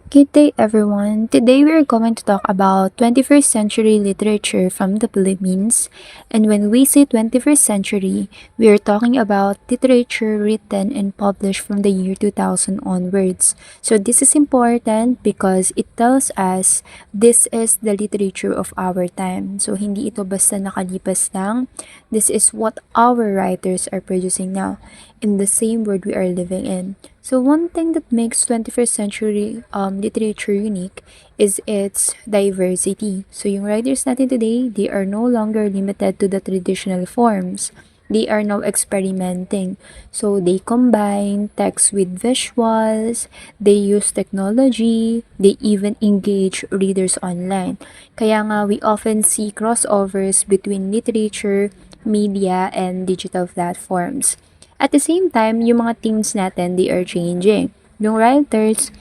Good day, everyone. Today we are going to talk about 21st century literature from the Philippines. And when we say 21st century, we are talking about literature written and published from the year 2000 onwards. So this is important because it tells us this is the literature of our time. So hindi ito basta nakalipas lang. This is what our writers are producing now in the same world we are living in. So one thing that makes 21st century literature unique is its diversity. So yung writers natin today, they are no longer limited to the traditional forms. They are now experimenting. So they combine text with visuals, they use technology, they even engage readers online. Kaya nga we often see crossovers between literature, media, and digital platforms. At the same time, yung mga themes natin, they are changing. Yung writers,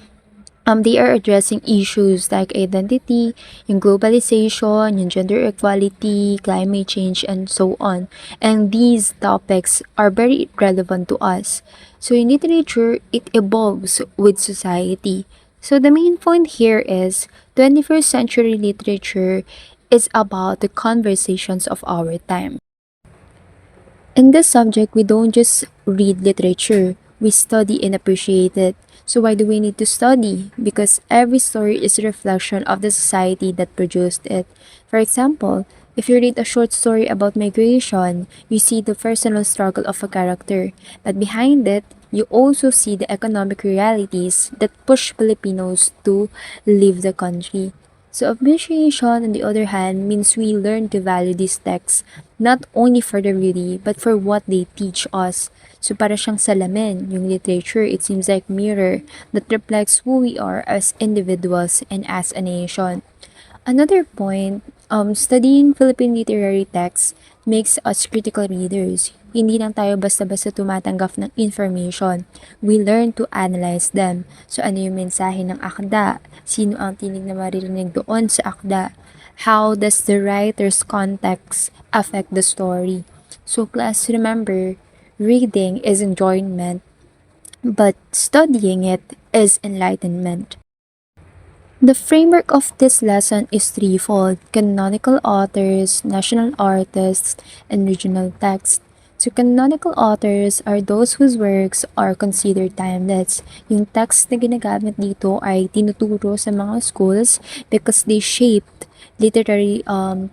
they are addressing issues like identity, yung globalization, yung gender equality, climate change, and so on. And these topics are very relevant to us. So in literature, it evolves with society. So the main point here is 21st century literature is about the conversations of our time. In this subject, we don't just read literature, we study and appreciate it. So why do we need to study? Because every story is a reflection of the society that produced it. For example, if you read a short story about migration, you see the personal struggle of a character, but behind it, you also see the economic realities that push Filipinos to leave the country. So appreciation, on the other hand, means we learn to value these texts not only for the beauty, but for what they teach us. So para siyang salamin, yung literature, it seems like mirror that reflects who we are as individuals and as a nation. Another point, studying Philippine literary texts makes us critical readers. Hindi lang tayo basta-basta tumatanggap ng information. We learn to analyze them. So ano yung mensahe ng akda? Sino ang tinig na maririnig doon sa akda? How does the writer's context affect the story? So class, remember, reading is enjoyment, but studying it is enlightenment. The framework of this lesson is threefold: canonical authors, national artists, and regional texts. So canonical authors are those whose works are considered timeless. Yung text na ginagamit dito ay tinuturo sa mga schools because they shaped literary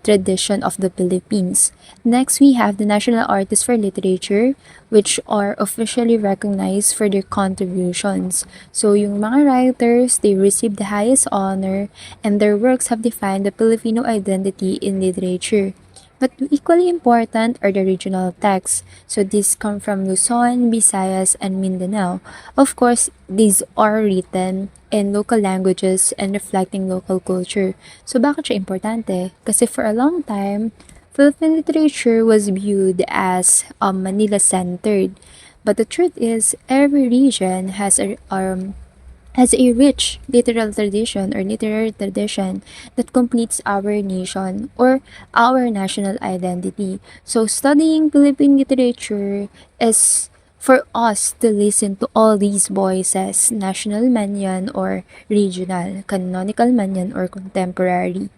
tradition of the Philippines. Next, we have the national artists for literature, which are officially recognized for their contributions. So, yung mga writers, they receive the highest honor, and their works have defined the Filipino identity in literature. But equally important are the regional texts. So these come from Luzon, Visayas, and Mindanao. Of course, these are written in local languages and reflecting local culture. So bakit siya importante? Kasi for a long time, Philippine literature was viewed as Manila-centered. But the truth is, every region has a rich literary tradition that completes our nation or our national identity. So studying Philippine literature is for us to listen to all these voices, national man yan or regional, canonical man yan or contemporary.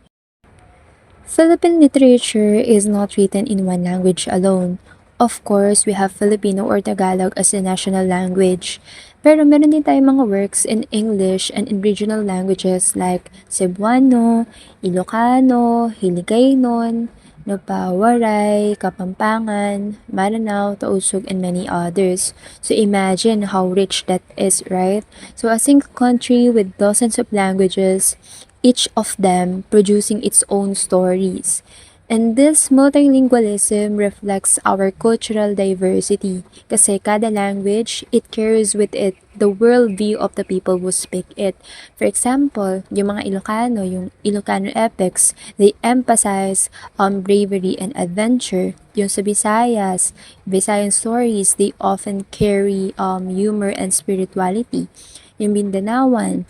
Philippine literature is not written in one language alone. Of course, we have Filipino or Tagalog as a national language. Pero meron din tayong mga works in English and in regional languages like Cebuano, Ilocano, Hiligaynon, Waray, Kapampangan, Maranao, Tausug, and many others. So imagine how rich that is, right? So a single country with dozens of languages, each of them producing its own stories. And this multilingualism reflects our cultural diversity kasi kada language, it carries with it the worldview of the people who speak it. For example, yung mga Ilocano, yung Ilocano epics, they emphasize bravery and adventure. Yung sa Visayas, Visayan stories, they often carry humor and spirituality. Yung Mindanaoan,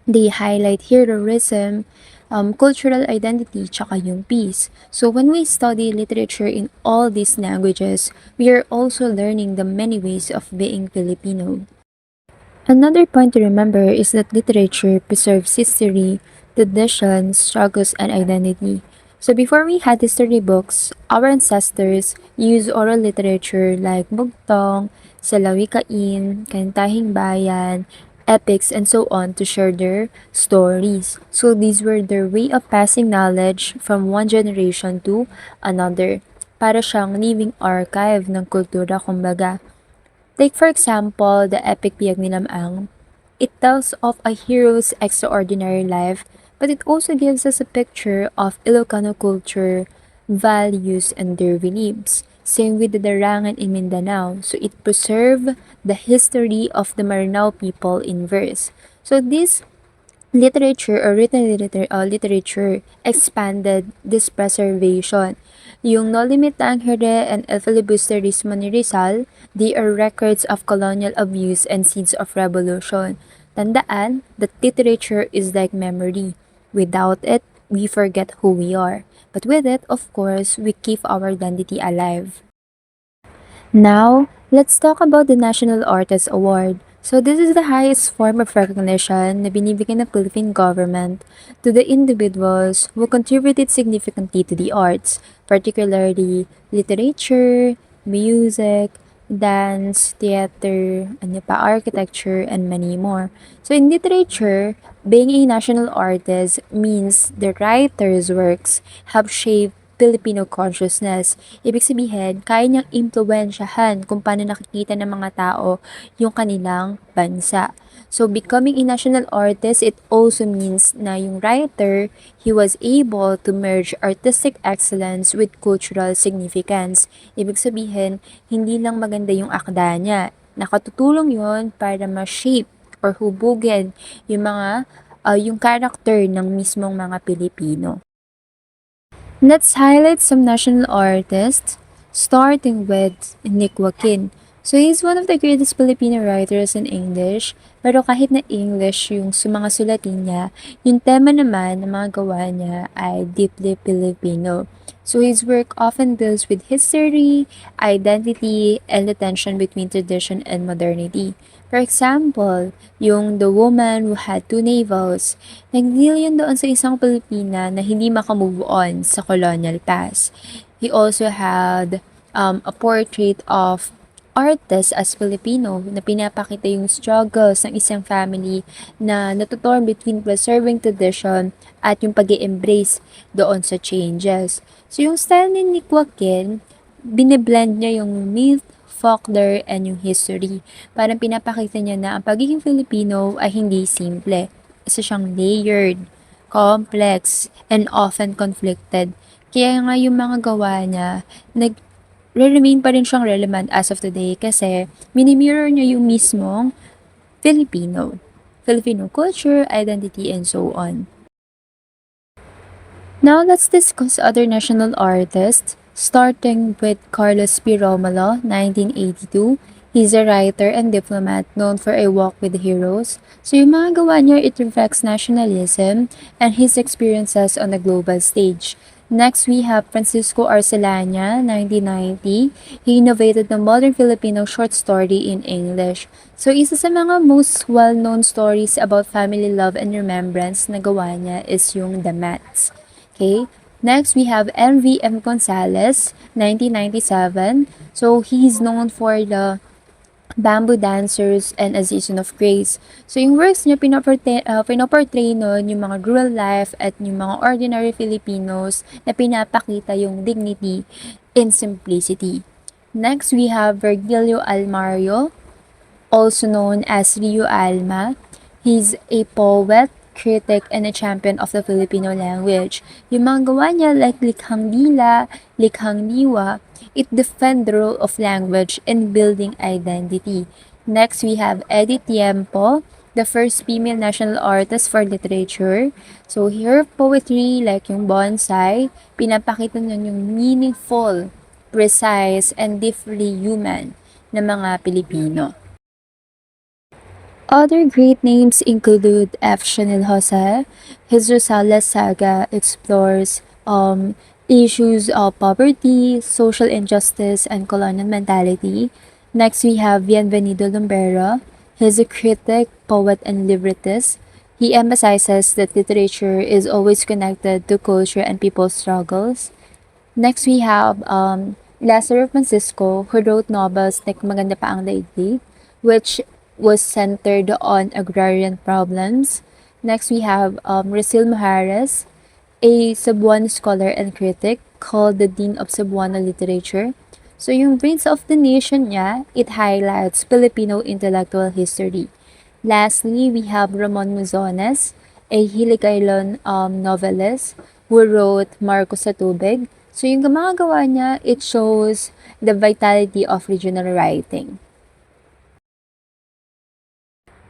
they highlight heroism, cultural identity, tsaka yung peace. So when we study literature in all these languages, we are also learning the many ways of being Filipino. Another point to remember is that literature preserves history, traditions, struggles, and identity. So before we had history books, our ancestors used oral literature like bugtong, salawikain, kantahing bayan, epics, and so on to share their stories. So these were their way of passing knowledge from one generation to another. Para siyang living archive ng kultura kumbaga. Take for example the epic Biyag ni Lamang. It tells of a hero's extraordinary life, but it also gives us a picture of Ilocano culture, values, and their beliefs. Same with the Darangan in Mindanao. So it preserved the history of the Maranao people in verse. So this literature or literature expanded this preservation. Yung No Limit Tangere and El Filibusterismo ni Rizal, they are records of colonial abuse and seeds of revolution. Tandaan that literature is like memory. Without it, we forget who we are. But with it, of course, we keep our identity alive. Now, let's talk about the National Artist Award. So this is the highest form of recognition na binibigyan ng Philippine government to the individuals who contributed significantly to the arts, particularly literature, music, dance, theater, architecture, and many more. So in literature, being a national artist means the writer's works have shaped Filipino consciousness. Ibig sabihin, kaya niyang impluwensyahan kung paano nakikita ng mga tao yung kanilang bansa. So, becoming a national artist, it also means na yung writer, he was able to merge artistic excellence with cultural significance. Ibig sabihin, hindi lang maganda yung akda niya. Nakatutulong yon para ma-shape or hubugin yung yung character ng mismong mga Pilipino. Let's highlight some national artists, starting with Joaquín. So he's one of the greatest Filipino writers in English, pero kahit na English yung mga sulatin niya, yung tema naman ng mga gawa niya ay deeply Filipino. So his work often deals with history, identity, and the tension between tradition and modernity. For example, yung The Woman Who Had Two Navels, nag-deal yun doon sa isang Pilipina na hindi makamove on sa colonial past. He also had a portrait of artist as Filipino na pinapakita yung struggles ng isang family na natutorn between preserving tradition at yung pag embrace doon sa changes. So yung style ni Nick Joaquin, biniblend niya yung myth, folklore, and yung history. Parang pinapakita niya na ang pagiging Filipino ay hindi simple. Isa siyang layered, complex, and often conflicted. Kaya nga yung mga gawa niya, remain pa rin siyang relevant as of today kasi mini-mirror niya yung mismong Filipino. Filipino culture, identity, and so on. Now let's discuss other national artists, starting with Carlos P. Romulo, 1982. He's a writer and diplomat known for A Walk with Heroes. So yung mga gawa niya, it reflects nationalism and his experiences on the global stage. Next, we have Francisco Arcelana, 1990. He innovated the modern Filipino short story in English. So, isa sa mga most well-known stories about family love and remembrance na gawa niya is yung The Mats. Okay? Next, we have M.V.M. Gonzalez, 1997. So, he's known for the Bamboo Dancers and A Season of Grace. So, yung works niya, pinoportray nun yung mga rural life at yung mga ordinary Filipinos na pinapakita yung dignity and simplicity. Next, we have Virgilio Almario, also known as Rio Alma. He's a poet, critic, and a champion of the Filipino language. Yung mga gawa niya like Likhang Dila, Likhang Diwa, it defend the role of language in building identity. Next, we have Edith Tiempo, the first female national artist for literature. So, her poetry, like yung bonsai, pinapakita nun yung meaningful, precise, and deeply human na mga Pilipino. Other great names include F. Chanel Jose. His Rosales saga explores issues of poverty, social injustice, and colonial mentality. Next, we have Bienvenido Lumbero. He's a critic, poet, and librettist. He emphasizes that literature is always connected to culture and people's struggles. Next, we have Lazaro Francisco, who wrote novels like Maganda Pa Ang Daigdig, which was centered on agrarian problems. Next, we have Rasil Mahares, a Cebuano scholar and critic called the Dean of Cebuano Literature. So yung Brains of the Nation niya, it highlights Filipino intellectual history. Lastly, we have Ramon Muzones, a Hiligaynon novelist who wrote Marco sa Tubig. So yung mga gawa niya, it shows the vitality of regional writing.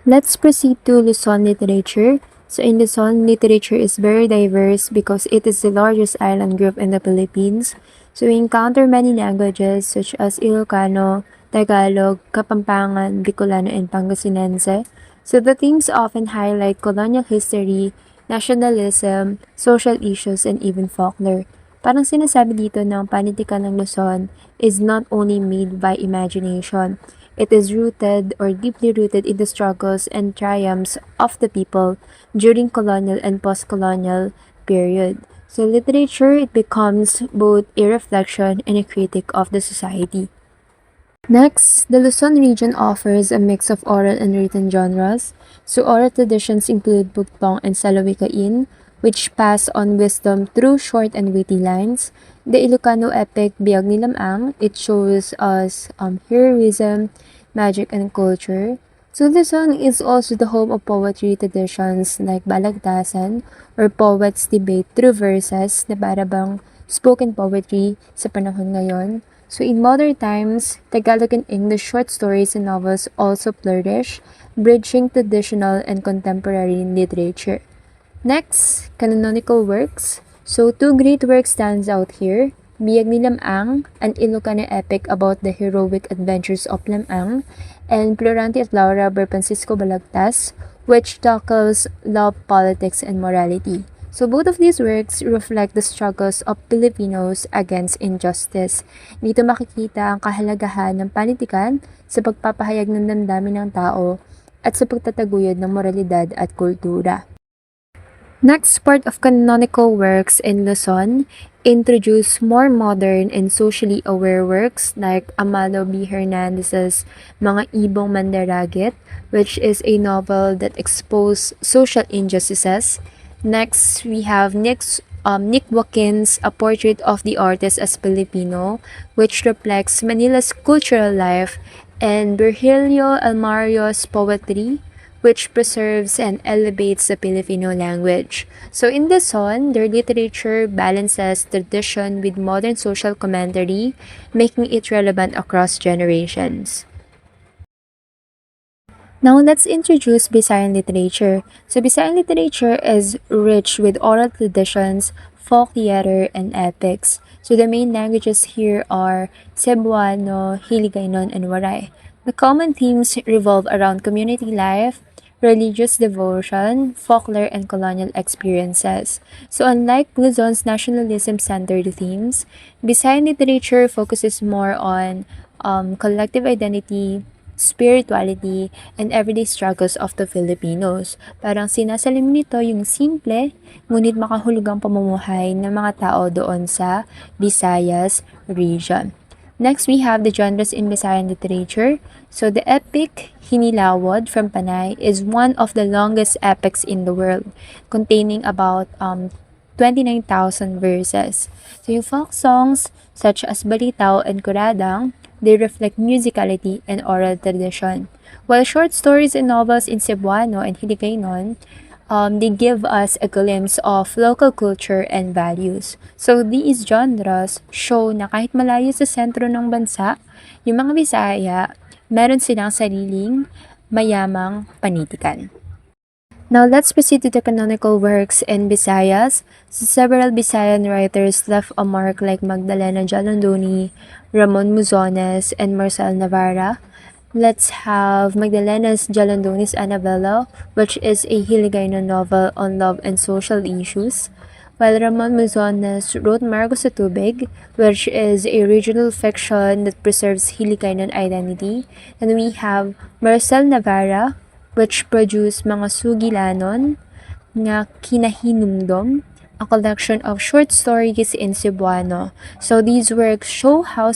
Let's proceed to Luzon literature. So in Luzon, literature is very diverse because it is the largest island group in the Philippines. So we encounter many languages such as Ilocano, Tagalog, Kapampangan, Bicolano, and Pangasinense. So the themes often highlight colonial history, nationalism, social issues, and even folklore. Parang sinasabi dito ng panitikan ng Luzon is not only made by imagination, it is rooted or deeply rooted in the struggles and triumphs of the people during colonial and post-colonial period. So literature, it becomes both a reflection and a critic of the society. Next, the Luzon region offers a mix of oral and written genres. So oral traditions include bugtong and salawikain, which pass on wisdom through short and witty lines. The Ilocano epic Biyag ni Lamang, it shows us heroism, magic, and culture. So Luzon is also the home of poetry traditions like balagtasan or poets debate through verses na para bang spoken poetry sa panahon ngayon. So in modern times, Tagalog and English short stories and novels also flourish, bridging traditional and contemporary literature. Next, canonical works. So two great works stands out here. Biyag ni Lamang, an Ilocano epic about the heroic adventures of Lamang, and Florante at Laura by Francisco Balagtas, which tackles love, politics, and morality. So both of these works reflect the struggles of Filipinos against injustice. Dito makikita ang kahalagahan ng panitikan sa pagpapahayag ng damdamin ng tao at sa pagtataguyod ng moralidad at kultura. Next part of canonical works in Luzon introduce more modern and socially aware works like Amado B. Hernandez's Mga Ibong Mandaragit, which is a novel that exposes social injustices. Next, we have Nick Joaquín's A Portrait of the Artist as Filipino, which reflects Manila's cultural life, and Virgilio Almario's poetry, which preserves and elevates the Filipino language. So in this song, their literature balances tradition with modern social commentary, making it relevant across generations. Now let's introduce Visayan literature. So Visayan literature is rich with oral traditions, folk theater, and epics. So the main languages here are Cebuano, Hiligaynon, and Waray. The common themes revolve around community life, religious devotion, folklore, and colonial experiences. So unlike Luzon's nationalism-centered themes, Visayan literature focuses more on collective identity, spirituality, and everyday struggles of the Filipinos. Parang sinasalim nito yung simple, ngunit makahulugang pamumuhay ng mga tao doon sa Visayas region. Next, we have the genres in Visayan literature. So the epic Hinilawod from Panay is one of the longest epics in the world, containing about 29,000 verses. So yung folk songs such as Balitaw and Kuradang, they reflect musicality and oral tradition. While short stories and novels in Cebuano and Hiligaynon, they give us a glimpse of local culture and values. So these genres show na kahit malayo sa sentro ng bansa, yung mga Bisaya, meron silang sariling mayamang panitikan. Now let's proceed to the canonical works in Visayas. So several Visayan writers left a mark like Magdalena Jalandoni, Ramon Muzones, and Marcel Navarra. Let's have Magdalena's Jalandoni's Annabella, which is a Hiligaynon novel on love and social issues. while Ramon Muzones wrote Margo sa Tubig, which is a regional fiction that preserves Hiligaynon identity. And we have Marcel Navarra, which produced mga sugilanon nga kinahinumdom, a collection of short stories in Cebuano. So these works show how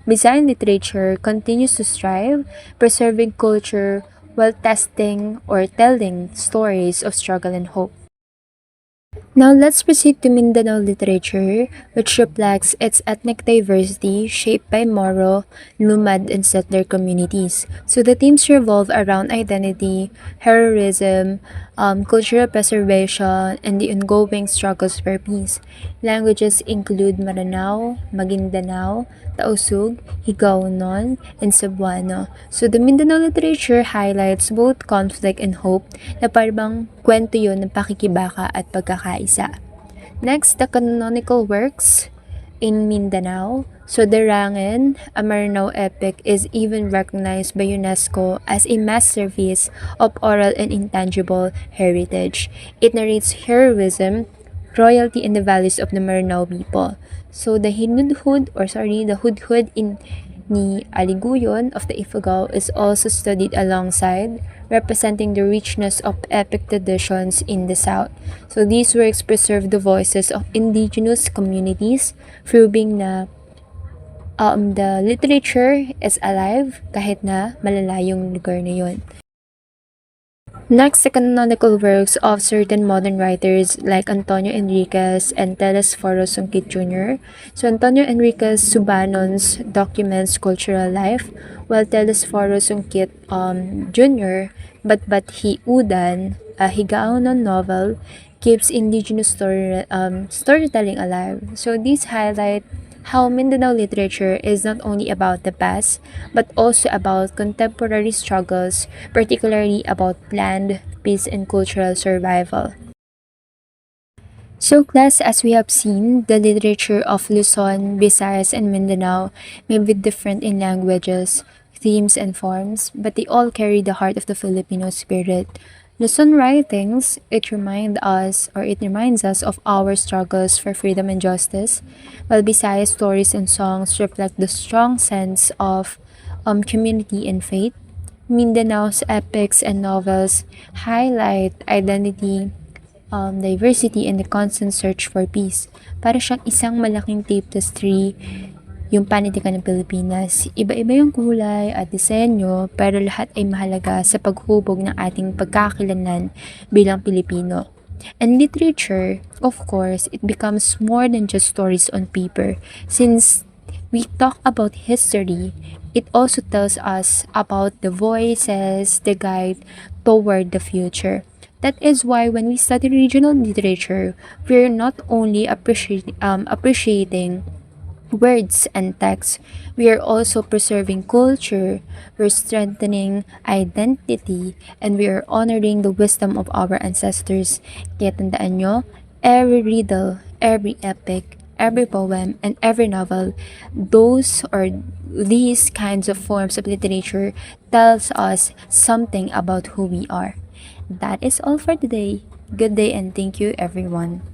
Visayan literature continues to strive, preserving culture while testing or telling stories of struggle and hope. Now let's proceed to Mindanao literature, which reflects its ethnic diversity shaped by Moro, Lumad, and settler communities. So the themes revolve around identity, heroism, cultural preservation, and the ongoing struggles for peace. Languages include Maranao, Maguindanao, Tausug, Higaonon, and Cebuano. So the Mindanao literature highlights both conflict and hope na parang kwento yun ng pakikibaka at pagkakaisa. Next, the canonical works in Mindanao. So the Rangen, a Maranao epic, is even recognized by UNESCO as a masterpiece of oral and intangible heritage. It narrates heroism, royalty, and the values of the Maranao people. So the hudhud in ni Aliguyon of the Ifugao is also studied alongside, representing the richness of epic traditions in the South. So these works preserve the voices of indigenous communities, proving na the literature is alive kahit na malalayong lugar na yun. Next, the canonical works of certain modern writers like Antonio Enriquez and Telesforo Sungkit Jr. So Antonio Enriquez Subanons documents cultural life, while Telesforo Sungkit Jr. But Hi Udan, a Higaonon novel, keeps indigenous storytelling alive. So these highlight how Mindanao literature is not only about the past, but also about contemporary struggles, particularly about land, peace, and cultural survival. So class, as we have seen, the literature of Luzon, Visayas, and Mindanao may be different in languages, themes, and forms, but they all carry the heart of the Filipino spirit. Luzon writings, it reminds us of our struggles for freedom and justice, while Visayas stories and songs reflect the strong sense of community and faith. Mindanao's epics and novels highlight identity, diversity, and the constant search for peace. Para siyang isang malaking tapestry, yung panitikan ng Pilipinas. Iba-iba yung kulay at disenyo, pero lahat ay mahalaga sa paghubog ng ating pagkakakilanlan bilang Pilipino. And literature, of course, it becomes more than just stories on paper. Since we talk about history, it also tells us about the voices, the guide toward the future. That is why when we study regional literature, we're not only appreciating words and texts, we are also preserving culture, we're strengthening identity, and we are honoring the wisdom of our ancestors. Kaya tandaan nyo, every riddle, every epic, every poem, and every novel, these kinds of forms of literature tells us something about who we are. That is all for today. Good day and thank you everyone.